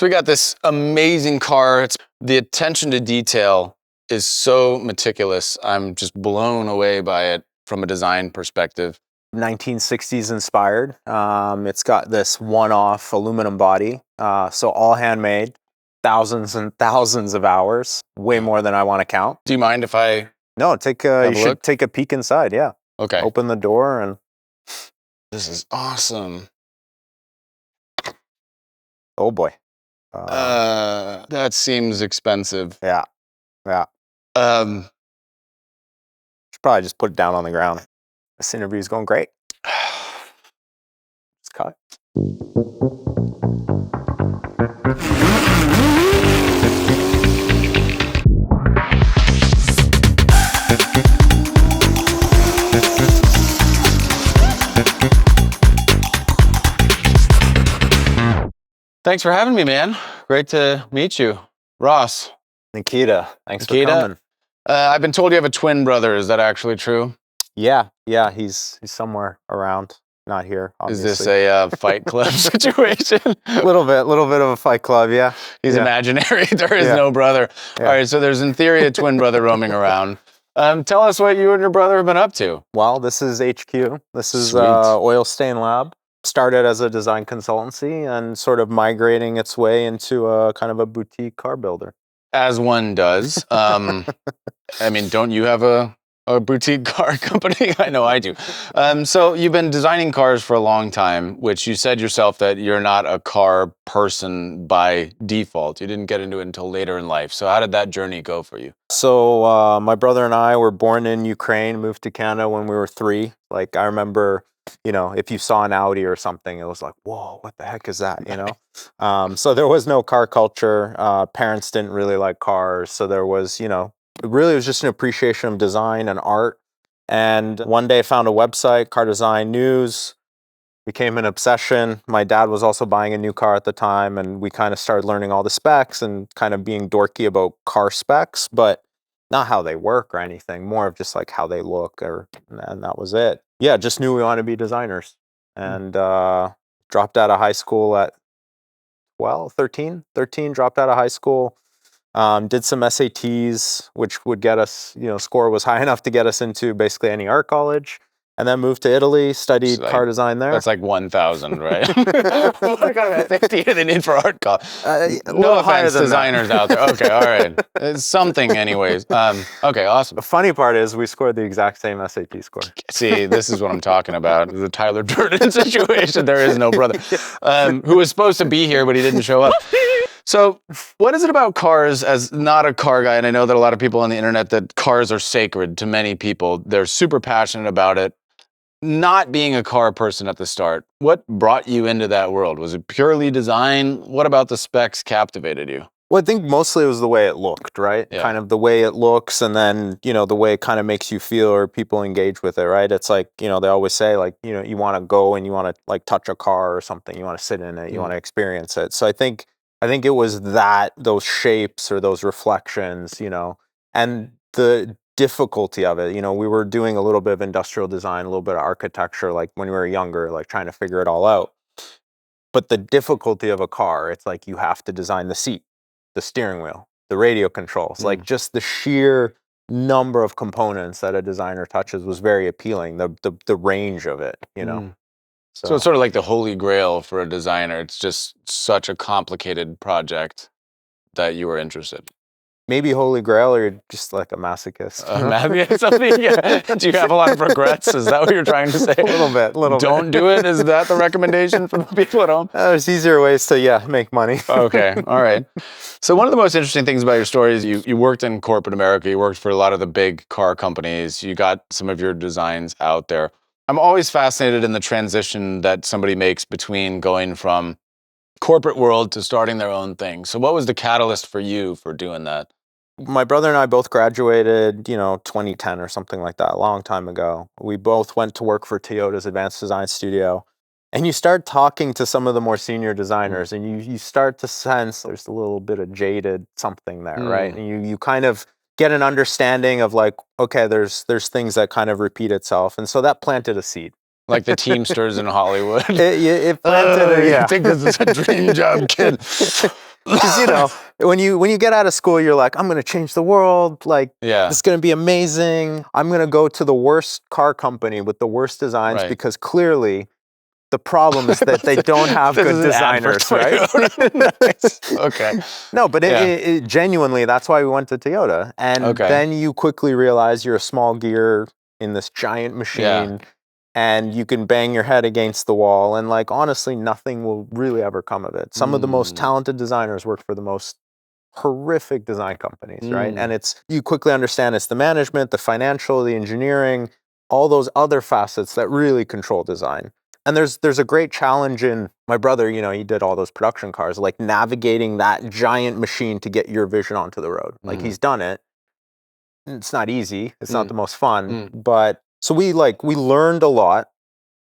So we got this amazing car. The attention to detail is so meticulous. I'm just blown away by it from a design perspective. 1960s inspired. It's got this one-off aluminum body, so all handmade, thousands and thousands of hours, way more than I want to count. Do you mind if I No, you should take a peek inside, yeah. Okay. Open the door and... This is awesome. Oh boy. That seems expensive. Yeah. Um, Should probably just put it down on the ground. This interview's going great. It's cut. Thanks for having me, man. Great to meet you. Ross. Nikita, thanks for coming. I've been told you have a twin brother. Is that actually true? Yeah, he's somewhere around, not here, obviously. Is this a Fight Club situation? A little bit of a Fight Club, yeah. He's imaginary. There is no brother. Yeah. All right, so there's in theory a twin brother roaming around. Tell us what you and your brother have been up to. Well, this is HQ. This is Oilstainlab. Started as a design consultancy and sort of migrating its way into a kind of a boutique car builder. As one does. I mean, don't you have a boutique car company? I know I do. So you've been designing cars for a long time, which you said yourself that you're not a car person by default. You didn't get into it until later in life. So how did that journey go for you? So my brother and I were born in Ukraine, moved to Canada when we were 3. Like, I remember, you know, if you saw an Audi or something, it was like, whoa, what the heck is that, you know? So there was no car culture. Parents didn't really like cars. So there was, you know, really it was just an appreciation of design and art. And one day I found a website, Car Design News, became an obsession. My dad was also buying a new car at the time, and we kind of started learning all the specs and kind of being dorky about car specs, but not how they work or anything, more of just like how they look, and that was it. Yeah, just knew we wanted to be designers, and dropped out of high school at 13, dropped out of high school, did some SATs, which would get us, you know, score was high enough to get us into basically any art college, and then moved to Italy, studied car design there. That's like 1,000, right? What kind of SAT do they need for art college? No offense, designers out there. Okay, all right. It's something anyways. Okay, awesome. The funny part is we scored the exact same SAT score. See, this is what I'm talking about. The Tyler Durden situation. There is no brother who was supposed to be here, but he didn't show up. So what is it about cars, as not a car guy, and I know that a lot of people on the internet, that cars are sacred to many people. They're super passionate about it. Not being a car person at the start, what brought you into that world? Was it purely design? What about the specs captivated you? Well, I think mostly it was the way it looked, right? Yeah. Kind of the way it looks, and then, you know, the way it kind of makes you feel or people engage with it, right? It's like, you know, they always say, like, you know, you want to go and you want to like touch a car or something, you want to sit in it, you want to experience it. So I think it was those shapes or those reflections, you know, and the difficulty of it. You know, we were doing a little bit of industrial design, a little bit of architecture, like when we were younger, like trying to figure it all out. But the difficulty of a car, it's like you have to design the seat, the steering wheel, the radio controls, like just the sheer number of components that a designer touches was very appealing. The range of it, you know. So it's sort of like the holy grail for a designer. It's just such a complicated project that you were interested. Maybe holy grail, or you're just like a masochist. Something, yeah. Do you have a lot of regrets? Is that what you're trying to say? A little bit. Don't do it? Is that the recommendation for the people at home? There's easier ways to, make money. Okay, all right. So one of the most interesting things about your story is you worked in corporate America. You worked for a lot of the big car companies. You got some of your designs out there. I'm always fascinated in the transition that somebody makes between going from corporate world to starting their own thing. So what was the catalyst for you for doing that? My brother and I both graduated, 2010 or something like that, a long time ago. We both went to work for Toyota's Advanced Design Studio. And you start talking to some of the more senior designers, and you start to sense there's a little bit of jaded something there, right? And you kind of get an understanding of like, okay, there's things that kind of repeat itself. And so that planted a seed. Like the Teamsters in Hollywood. It planted I think this is a dream job, kid. because you know when you get out of school, you're like, I'm gonna change the world. Like, Yeah. it's gonna be amazing. I'm gonna go to the worst car company with the worst designs Right. because clearly the problem is that they don't have This good is an ad for designers, right? Toyota. Nice. Okay. No, but Yeah. it genuinely, that's why we went to Toyota. And Okay. then you quickly realize you're a small gear in this giant machine, and you can bang your head against the wall. And like, honestly, nothing will really ever come of it. Some of the most talented designers work for the most horrific design companies, right? And you quickly understand it's the management, the financial, the engineering, all those other facets that really control design. And there's a great challenge in my brother, you know, he did all those production cars, like navigating that giant machine to get your vision onto the road. Like, he's done it. It's not easy. It's not the most fun. But so we learned a lot.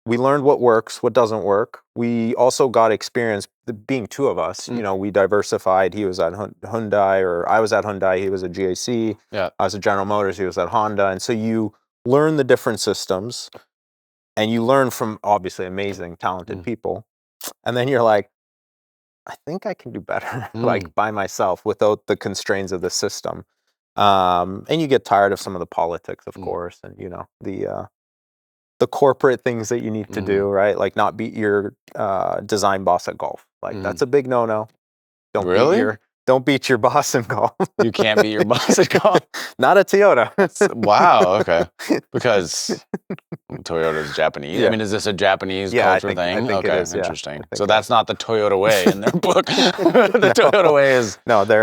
We learned what works, what doesn't work. We also got experience being two of us. You know, we diversified. He was at Hyundai, or I was at Hyundai. He was at GAC. Yeah. I was at General Motors. He was at Honda. And so you learn the different systems. And you learn from obviously amazing, talented people. And then you're like, I think I can do better, like by myself without the constraints of the system. And you get tired of some of the politics, of course, and you know, the corporate things that you need to do, right? Like not beat your design boss at golf. Like that's a big no-no. Don't beat your boss in golf. You can't beat your boss at golf? Not at Toyota. Wow, okay. Because Toyota's Japanese. Yeah. I mean, is this a Japanese culture thing? I think Okay, it is, yeah. interesting. So that's not the Toyota way in their book. The Toyota way is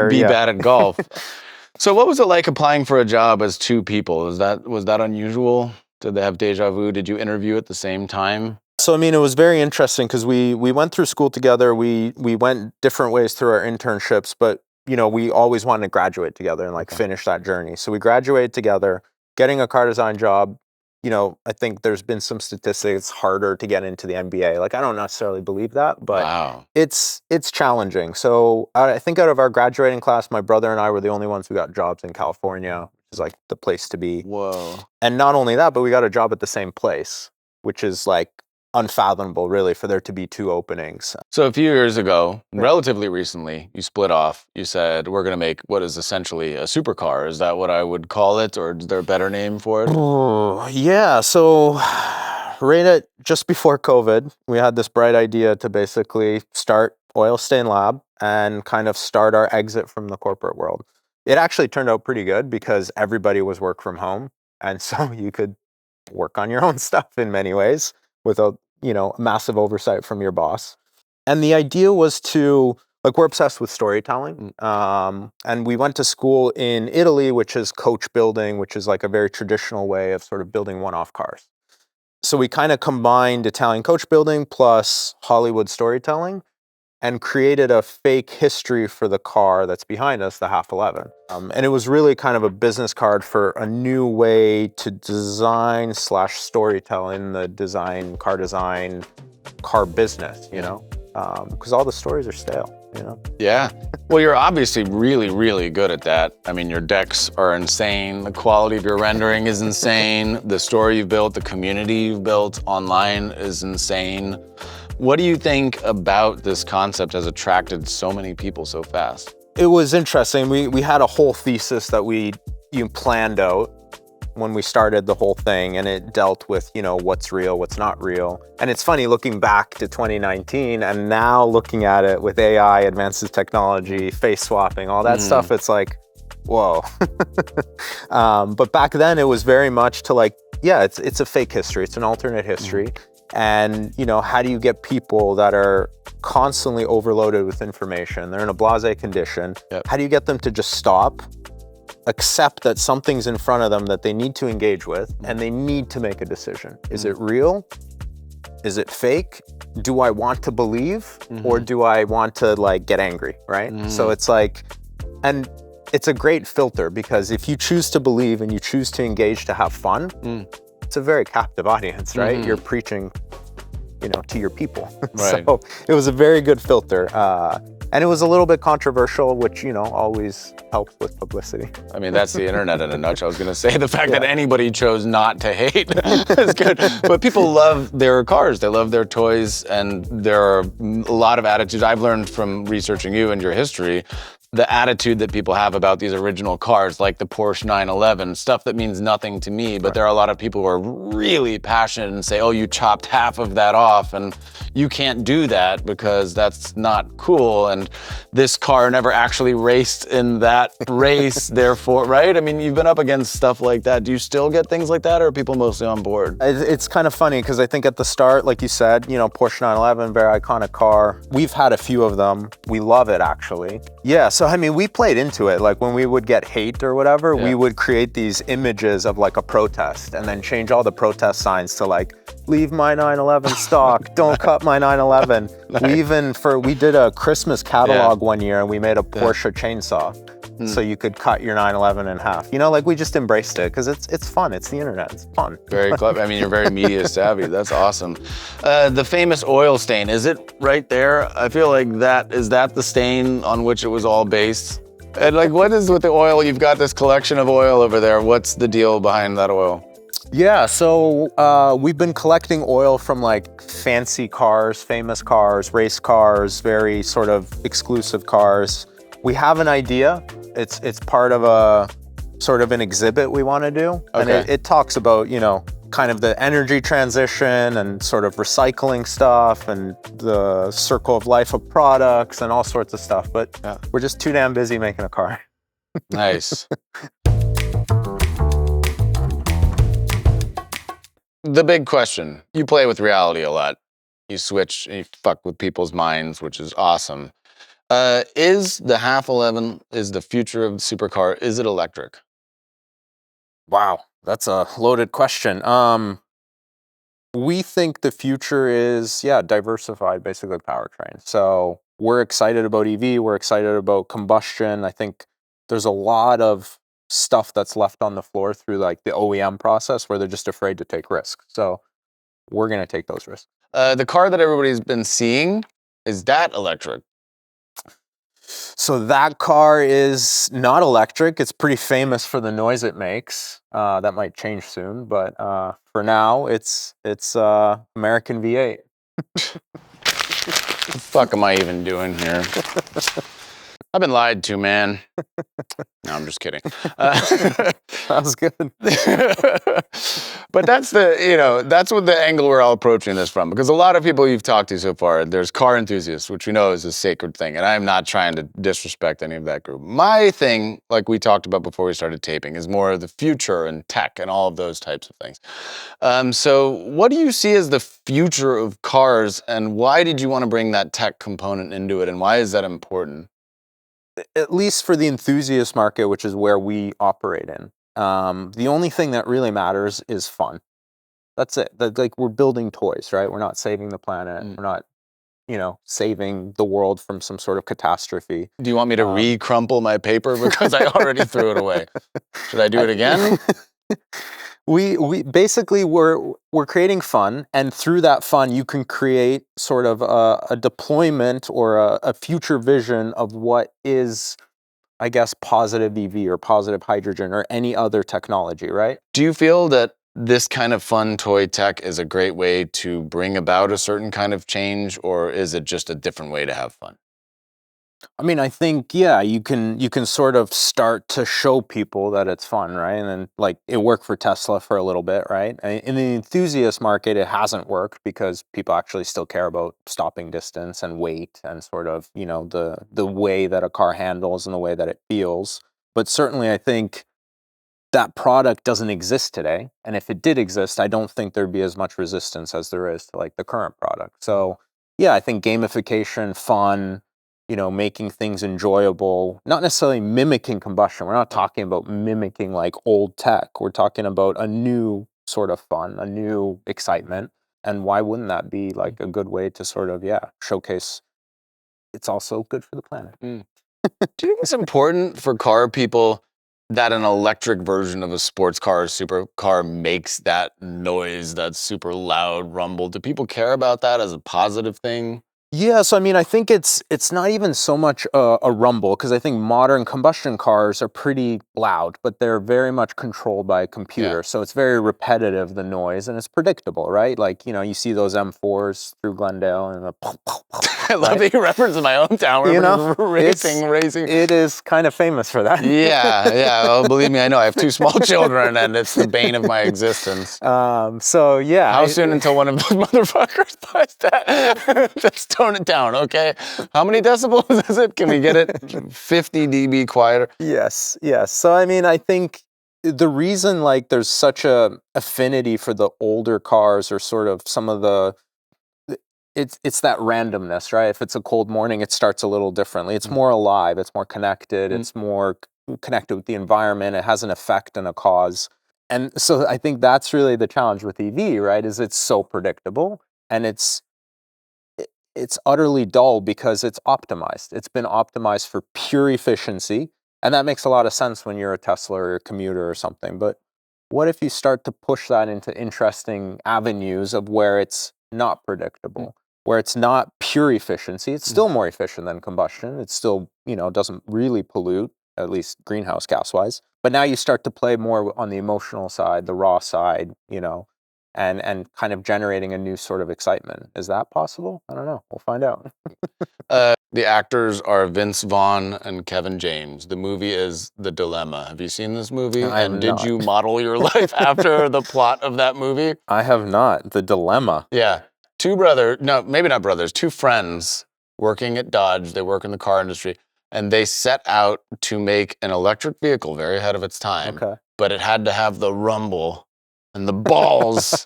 be bad at golf. So what was it like applying for a job as two people? Was that unusual? Did they have deja vu? Did you interview at the same time? So, I mean, it was very interesting because we went through school together. We went different ways through our internships, but, you know, we always wanted to graduate together and like finish that journey. So we graduated together, getting a car design job. You know, I think there's been some statistics, it's harder to get into the MBA. Like, I don't necessarily believe that, but it's challenging. So I think out of our graduating class, my brother and I were the only ones who got jobs in California, which is like the place to be. Whoa. And not only that, but we got a job at the same place, which is like unfathomable, really, for there to be two openings. So a few years ago, relatively recently, you split off. You said, we're going to make what is essentially a supercar. Is that what I would call it, or is there a better name for it? Oh, yeah. So just before COVID, we had this bright idea to basically start Oilstainlab and kind of start our exit from the corporate world. It actually turned out pretty good because everybody was work from home. And so you could work on your own stuff in many ways without, you know, massive oversight from your boss. And the idea was to, like, we're obsessed with storytelling. And we went to school in Italy, which is coach building, which is like a very traditional way of sort of building one-off cars. So we kind of combined Italian coach building plus Hollywood storytelling and created a fake history for the car that's behind us, the Half 11. And it was really kind of a business card for a new way to design / storytell in the car business, you know? Because all the stories are stale, you know? Yeah. Well, you're obviously really, really good at that. I mean, your decks are insane. The quality of your rendering is insane. The story you've built, the community you've built online is insane. What do you think about this concept has attracted so many people so fast? It was interesting. We had a whole thesis that we planned out when we started the whole thing, and it dealt with, you know, what's real, what's not real. And it's funny looking back to 2019 and now looking at it with AI, advances technology, face swapping, all that stuff, it's like, whoa. But back then it was very much to like, yeah, it's a fake history. It's an alternate history. And, you know, how do you get people that are constantly overloaded with information? They're in a blasé condition. How do you get them to just stop, accept that something's in front of them that they need to engage with, and they need to make a decision? Is it real? Is it fake? Do I want to believe, or do I want to like get angry, right? So it's like, and it's a great filter, because if you choose to believe and you choose to engage to have fun, it's a very captive audience, right? You're preaching, you know, to your people. Right. So it was a very good filter. And it was a little bit controversial, which, you know, always helps with publicity. I mean, that's the internet in a nutshell. I was going to say the fact that anybody chose not to hate is good. But people love their cars. They love their toys. And there are a lot of attitudes. I've learned from researching you and your history, the attitude that people have about these original cars, like the Porsche 911, stuff that means nothing to me. But there are a lot of people who are really passionate and say, oh, you chopped half of that off and you can't do that because that's not cool. And this car never actually raced in that race, therefore, right? I mean, you've been up against stuff like that. Do you still get things like that, or are people mostly on board? It's kind of funny because I think at the start, like you said, you know, Porsche 911, very iconic car. We've had a few of them. We love it, actually. Yeah, so I mean, we played into it. Like when we would get hate or whatever, we would create these images of like a protest and then change all the protest signs to like, leave my 911 stock, don't cut my 911. Nice. We did a Christmas catalog one year and we made a Porsche chainsaw. So you could cut your 911 in half. You know, like we just embraced it because it's fun. It's the internet. It's fun. Very clever. I mean, you're very media savvy. That's awesome. The famous oil stain, is it right there? I feel like is that the stain on which it was all based? And like, what is with the oil? You've got this collection of oil over there. What's the deal behind that oil? Yeah, so we've been collecting oil from like fancy cars, famous cars, race cars, very sort of exclusive cars. We have an idea. It's part of a sort of an exhibit we want to do. And it talks about, you know, kind of the energy transition and sort of recycling stuff and the circle of life of products and all sorts of stuff. But we're just too damn busy making a car. Nice. The big question, you play with reality a lot. You switch and you fuck with people's minds, which is awesome. Is the half 11, is the future of the supercar, is it electric? Wow, that's a loaded question. We think the future is, diversified, basically powertrain. So we're excited about EV, we're excited about combustion. I think there's a lot of stuff that's left on the floor through like the OEM process where they're just afraid to take risks. So we're gonna take those risks. The car that everybody's been seeing, is that electric? So that car is not electric. It's pretty famous for the noise it makes. That might change soon, but for now, it's American V8. What the fuck am I even doing here? I've been lied to, man. No, I'm just kidding. That was good. But that's that's what the angle we're all approaching this from. Because a lot of people you've talked to so far, there's car enthusiasts, which we know is a sacred thing. And I'm not trying to disrespect any of that group. My thing, like we talked about before we started taping, is more of the future and tech and all of those types of things. So what do you see as the future of cars, and why did you want to bring that tech component into it, and why is that important? At least for the enthusiast market, which is where we operate in, the only thing that really matters is fun. That's it. Like we're building toys, right? We're not saving the planet. We're not, saving the world from some sort of catastrophe. Do you want me to re-crumple my paper because I already threw it away? Should I do it again? We basically we're creating fun, and through that fun, you can create sort of a deployment or a future vision of what is, I guess, positive EV or positive hydrogen or any other technology, right? Do you feel that this kind of fun toy tech is a great way to bring about a certain kind of change, or is it just a different way to have fun? I mean, I think, you can sort of start to show people that it's fun, right? And then, like, it worked for Tesla for a little bit, right? In the enthusiast market, it hasn't worked because people actually still care about stopping distance and weight and sort of, the way that a car handles and the way that it feels. But certainly, I think that product doesn't exist today. And if it did exist, I don't think there'd be as much resistance as there is to, like, the current product. So, I think gamification, fun, making things enjoyable, not necessarily mimicking combustion. We're not talking about mimicking like old tech. We're talking about a new sort of fun, a new excitement. And why wouldn't that be like a good way to sort of, showcase it's also good for the planet? Do you think it's important for car people that an electric version of a sports car or supercar makes that noise, that super loud rumble? Do people care about that as a positive thing? Yeah, so I mean, I think it's not even so much a rumble, because I think modern combustion cars are pretty loud, but they're very much controlled by a computer. So it's very repetitive, the noise, and it's predictable, right? Like, you see those M4s through Glendale and the I love that you reference my hometown where everybody's racing. It is kind of famous for that. Yeah. Oh, believe me, I know. I have 2 small children, and it's the bane of my existence. So yeah. How soon until one of those motherfuckers buys that? Let's tone it down, okay? How many decibels is it? Can we get it 50 dB quieter? Yes. So I mean, I think the reason like there's such a affinity for the older cars, or sort of some of the, it's that randomness, right? If it's a cold morning, it starts a little differently. It's more alive, it's more connected, it's more connected with the environment, it has an effect and a cause. And so I think that's really the challenge with EV, right? Is it's so predictable, and it's utterly dull because it's optimized. It's been optimized for pure efficiency. And that makes a lot of sense when you're a Tesla or a commuter or something. But what if you start to push that into interesting avenues of where it's not predictable, where it's not pure efficiency? It's still more efficient than combustion. It's still, doesn't really pollute, at least greenhouse gas wise. But now you start to play more on the emotional side, the raw side, and kind of generating a new sort of excitement. Is that possible? I don't know. We'll find out. The actors are Vince Vaughn and Kevin James. The movie is The Dilemma. Have you seen this movie? And did you model your life after the plot of that movie? I have not. The Dilemma. Yeah. Two friends working at Dodge. They work in the car industry, and they set out to make an electric vehicle very ahead of its time. Okay. But it had to have the rumble and the balls.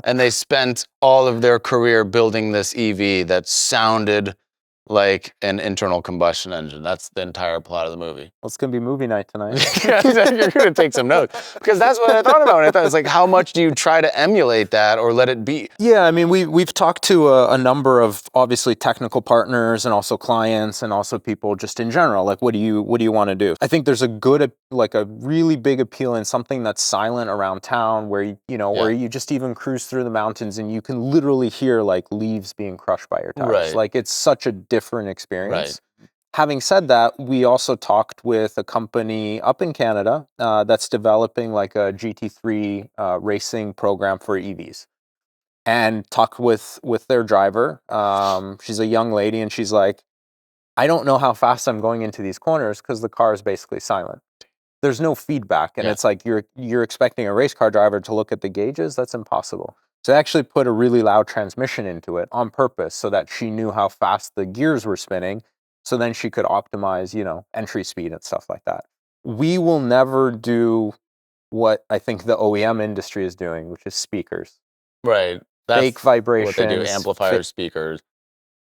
And they spent all of their career building this EV that sounded like an internal combustion engine. That's the entire plot of the movie. Well, it's going to be movie night tonight. You're going to take some notes. Because that's what I thought about. I thought it's like, how much do you try to emulate that or let it be? Yeah, I mean, we've talked to a number of obviously technical partners, and also clients, and also people just in general. Like, what do you want to do? I think there's a really big appeal in something that's silent around town, where where you just even cruise through the mountains and you can literally hear like leaves being crushed by your tires. Right. Like, it's such a different experience. Right. Having said that, we also talked with a company up in Canada that's developing like a GT3 racing program for EVs, and talked with their driver. She's a young lady, and she's like, I don't know how fast I'm going into these corners because the car is basically silent. There's no feedback, and it's like you're expecting a race car driver to look at the gauges. That's impossible. So they actually put a really loud transmission into it on purpose so that she knew how fast the gears were spinning, so then she could optimize, entry speed and stuff like that. We will never do what I think the OEM industry is doing, which is speakers. Right. That's fake vibrations. What they do, amplifiers, speakers.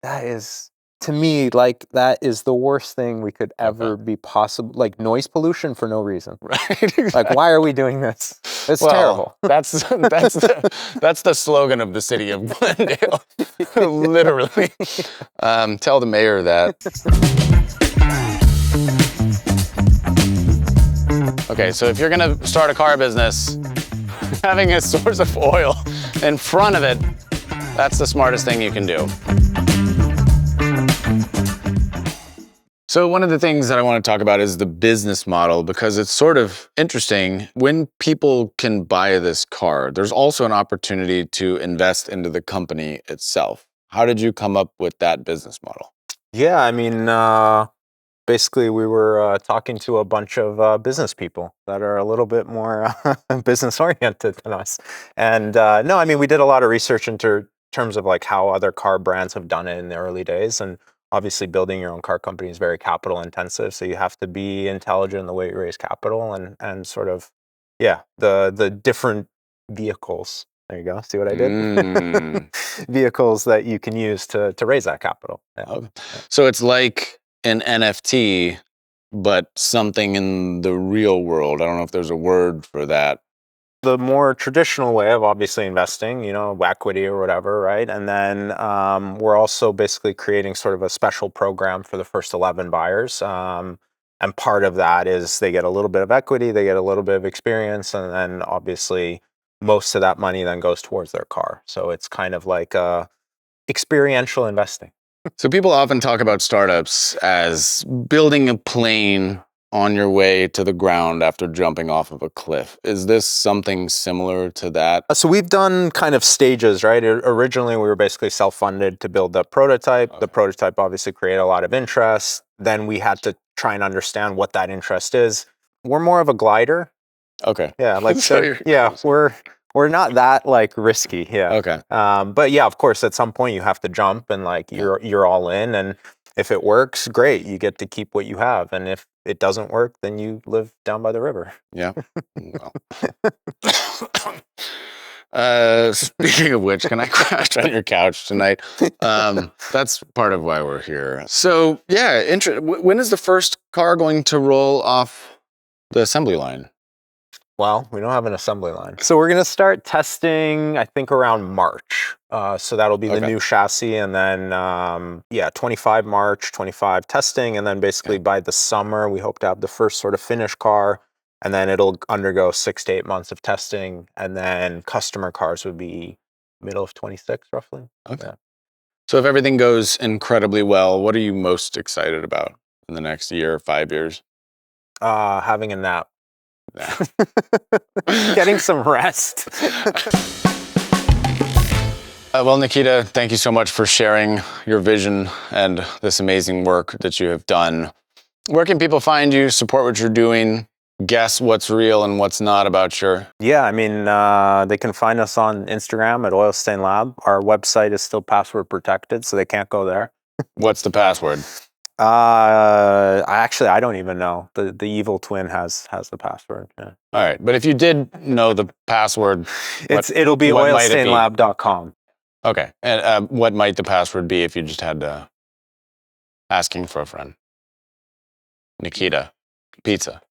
That is, to me, like, that is the worst thing we could ever be possible. Like, noise pollution for no reason. Right. Exactly. Like, why are we doing this? It's terrible. That's the slogan of the city of Glendale. Literally. Tell the mayor that. Okay, so if you're gonna start a car business, having a source of oil in front of it, that's the smartest thing you can do. So one of the things that I want to talk about is the business model, because it's sort of interesting. When people can buy this car, there's also an opportunity to invest into the company itself. How did you come up with that business model? Yeah, I mean, basically we were talking to a bunch of business people that are a little bit more business oriented than us. And no, I mean, we did a lot of research into terms of like how other car brands have done it in the early days. And obviously building your own car company is very capital intensive. So you have to be intelligent in the way you raise capital, and sort of, the different vehicles. There you go. See what I did? Vehicles that you can use to raise that capital. Yeah. Okay. So it's like an NFT, but something in the real world. I don't know if there's a word for that. The more traditional way of obviously investing, equity or whatever, right? And then we're also basically creating sort of a special program for the first 11 buyers. And part of that is they get a little bit of equity, they get a little bit of experience, and then obviously most of that money then goes towards their car. So it's kind of like experiential investing. So people often talk about startups as building a plane on your way to the ground after jumping off of a cliff. Is this something similar to that? So we've done kind of stages, right? Originally, we were basically self-funded to build the prototype. Okay. The prototype obviously created a lot of interest. Then we had to try and understand what that interest is. We're more of a glider. Okay. Yeah, like So we're not that like risky. Yeah. Okay. But yeah, of course, at some point you have to jump and like you're all in, and if it works, great, you get to keep what you have, and if it doesn't work, then you live down by the river. Yeah. Well. Speaking of which, can I crash on your couch tonight? That's part of why we're here. So yeah, when is the first car going to roll off the assembly line? Well, we don't have an assembly line. So we're going to start testing, I think, around March. So that'll be the new chassis. And then, 25 March, 25 testing. And then basically by the summer, we hope to have the first sort of finished car. And then it'll undergo 6 to 8 months of testing. And then customer cars would be middle of 26, roughly. Okay. Yeah. So if everything goes incredibly well, what are you most excited about in the next year or 5 years? Having a nap. Getting some rest. Well, Nikita, thank you so much for sharing your vision and this amazing work that you have done. Where can people find you, support what you're doing, guess what's real and what's not about your... Yeah, I mean, they can find us on Instagram at Oilstainlab. Our website is still password protected, so they can't go there. What's the password? I don't even know. The evil twin has the password. Yeah. All right, but if you did know the password, it'll be oilstainlab.com. Okay, and what might the password be if you just had to asking for a friend? Nikita Pizza.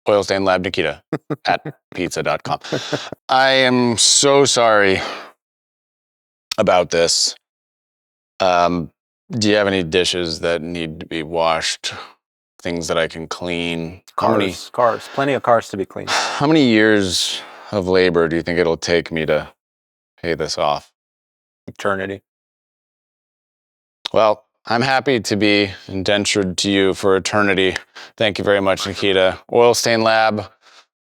Oilstainlab Nikita at pizza.com. I am so sorry about this. Do you have any dishes that need to be washed? Things that I can clean? Cars. Plenty of cars to be cleaned. How many years of labor do you think it'll take me to pay this off? Eternity. Well, I'm happy to be indentured to you for eternity. Thank you very much, Nikita. Oilstainlab,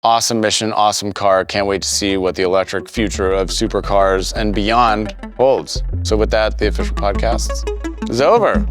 awesome mission, awesome car. Can't wait to see what the electric future of supercars and beyond holds. So with that, the official podcast is over.